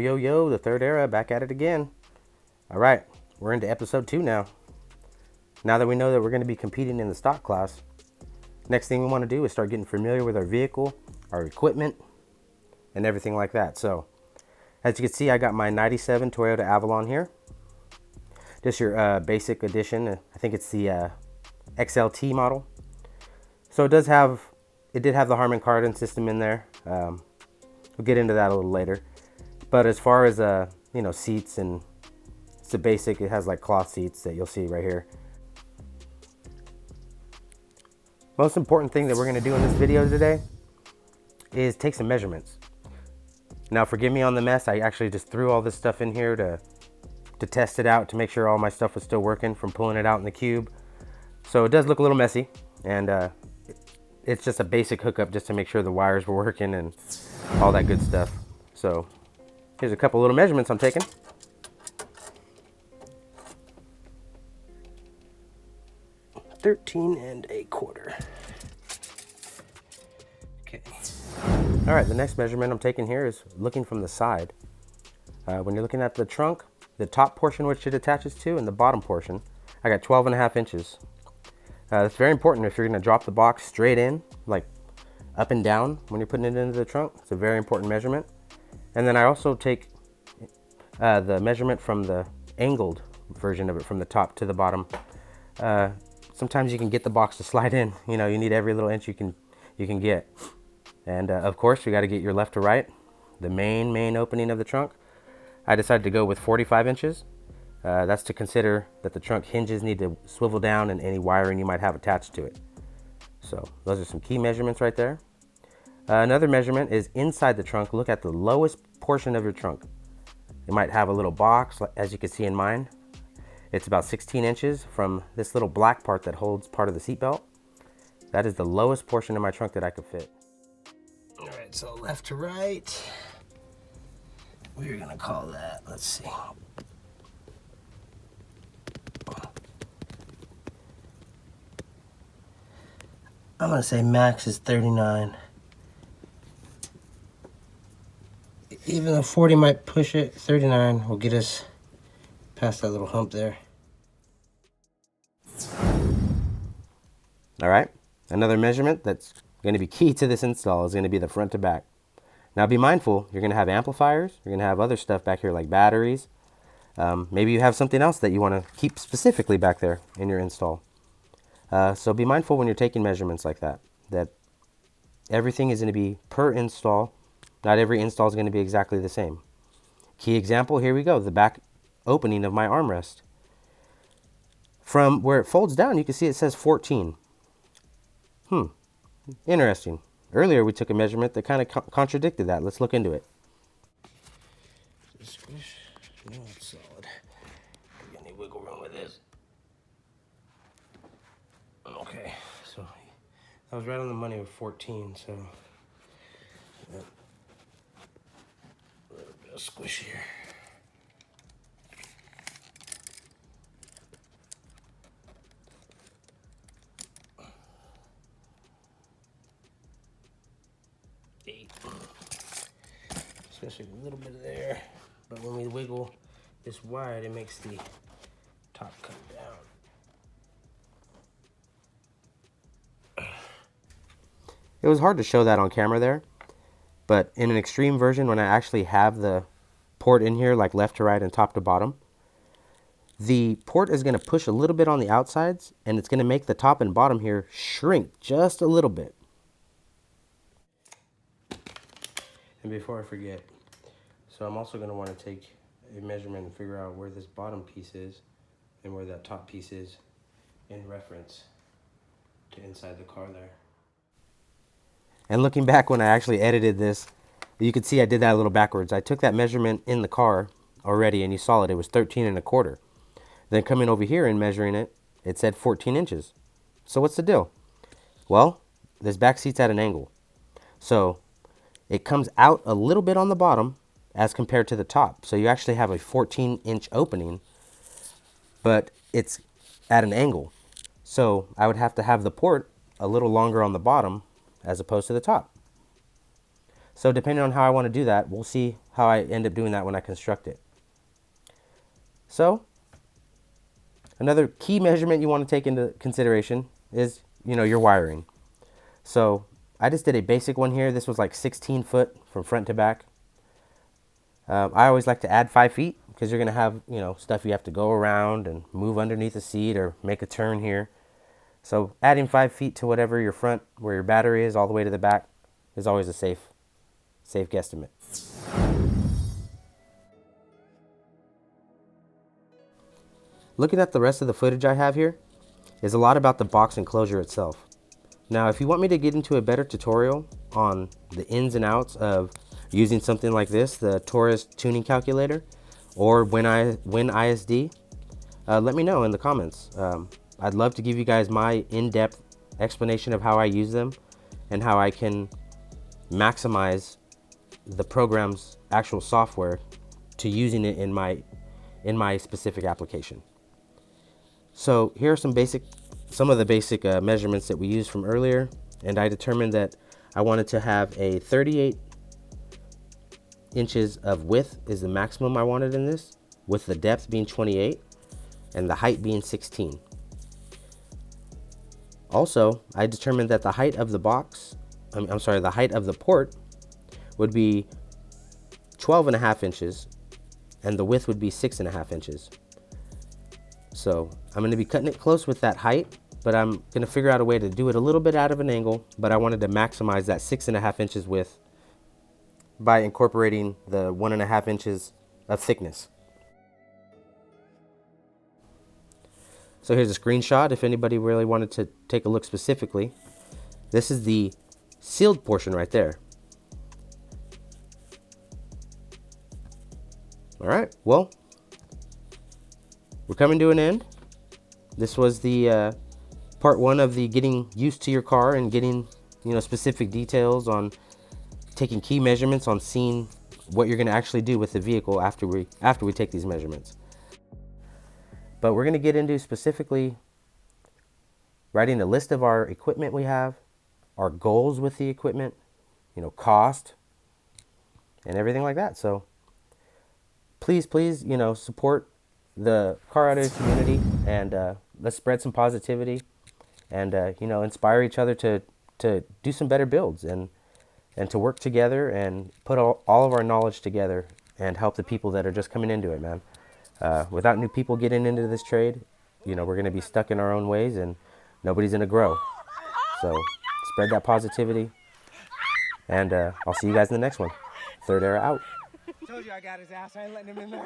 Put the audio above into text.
Yo, the third era, back at it again. All right, we're into episode 2 now. Now that we know that we're going to be competing in the stock class, next thing we want to do is start getting familiar with our vehicle, our equipment, and everything like that. So, as you can see, I got my 97 Toyota Avalon here. Just your basic edition. I think it's the XLT model. So it did have the Harman Kardon system in there. We'll get into that a little later. But as far as seats, and it's a basic, it has like cloth seats that you'll see right here. Most important thing that we're going to do in this video today is take some measurements. Now forgive me on the mess. I actually just threw all this stuff in here to test it out, to make sure all my stuff was still working from pulling it out in the cube. So it does look a little messy, and it's just a basic hookup just to make sure the wires were working and all that good stuff. So here's a couple little measurements I'm taking. $13.25. Okay. All right, the next measurement I'm taking here is looking from the side. When you're looking at the trunk, the top portion which it attaches to and the bottom portion, I got 12.5 inches. That's very important if you're going to drop the box straight in, like up and down when you're putting it into the trunk. It's a very important measurement. And then I also take the measurement from the angled version of it, from the top to the bottom. Sometimes you can get the box to slide in. You need every little inch you can get. And of course, you got to get your left to right, the main opening of the trunk. I decided to go with 45 inches. That's to consider that the trunk hinges need to swivel down and any wiring you might have attached to it. So those are some key measurements right there. Another measurement is inside the trunk. Look at the lowest portion of your trunk. You might have a little box, as you can see in mine. It's about 16 inches from this little black part that holds part of the seat belt. That is the lowest portion of my trunk that I could fit. All right, so left to right. We're gonna call that, let's see. I'm gonna say max is 39. Even though 40 might push it, 39 will get us past that little hump there. All right, another measurement that's gonna be key to this install is gonna be the front to back. Now be mindful, you're gonna have amplifiers, you're gonna have other stuff back here like batteries. Maybe you have something else that you wanna keep specifically back there in your install. So be mindful when you're taking measurements like that everything is gonna be per install. Not every install is gonna be exactly the same. Key example, here we go, the back opening of my armrest. From where it folds down, you can see it says 14. Interesting. Earlier we took a measurement that kind of contradicted that. Let's look into it. Squish. No, it's solid. Got any wiggle room with this? Okay, so that was right on the money with 14. So a little bit of squish here. Especially a little bit there, but when we wiggle this wide, it makes the top come down. It was hard to show that on camera there, but in an extreme version, when I actually have the port in here, like left to right and top to bottom, the port is going to push a little bit on the outsides, and it's going to make the top and bottom here shrink just a little bit. And before I forget, so I'm also going to want to take a measurement and figure out where this bottom piece is and where that top piece is in reference to inside the car there. And looking back when I actually edited this, you could see I did that a little backwards. I took that measurement in the car already, and you saw it was 13.25. Then coming over here and measuring it, it said 14 inches. So what's the deal? Well, this back seat's at an angle. So it comes out a little bit on the bottom as compared to the top. So you actually have a 14-inch opening, but it's at an angle. So I would have to have the port a little longer on the bottom as opposed to the top. So depending on how I want to do that, we'll see how I end up doing that when I construct it. So another key measurement you want to take into consideration is, your wiring. So I just did a basic one here. This was like 16 foot from front to back. I always like to add 5 feet because you're going to have, stuff you have to go around and move underneath a seat or make a turn here. So adding 5 feet to whatever your front, where your battery is, all the way to the back is always a safe guesstimate. Looking at the rest of the footage I have here is a lot about the box enclosure itself. Now, if you want me to get into a better tutorial on the ins and outs of using something like this, the Taurus tuning calculator, or Win ISD, let me know in the comments. I'd love to give you guys my in-depth explanation of how I use them and how I can maximize the program's actual software to using it in my specific application. So here are some of the basic measurements that we used from earlier, and I determined that I wanted to have a 38 inches of width is the maximum I wanted in this, with the depth being 28 and the height being 16. Also, I determined that the height of the the height of the port would be 12.5 inches and the width would be 6.5 inches. So I'm going to be cutting it close with that height, but I'm going to figure out a way to do it a little bit out of an angle, but I wanted to maximize that 6.5 inches width by incorporating the 1.5 inches of thickness. So here's a screenshot if anybody really wanted to take a look specifically. This is the sealed portion right there. All right, well, we're coming to an end. This was the part one of the getting used to your car and getting, specific details on taking key measurements, on seeing what you're going to actually do with the vehicle after we take these measurements. But we're going to get into specifically writing a list of our equipment we have, our goals with the equipment, cost, and everything like that. So please, support the car audio community, and let's spread some positivity and, inspire each other to do some better builds and to work together and put all of our knowledge together and help the people that are just coming into it, man. Without new people getting into this trade, we're going to be stuck in our own ways and nobody's going to grow. So spread that positivity, and I'll see you guys in the next one. Third Era out. Told you I got his ass. I ain't letting him in there.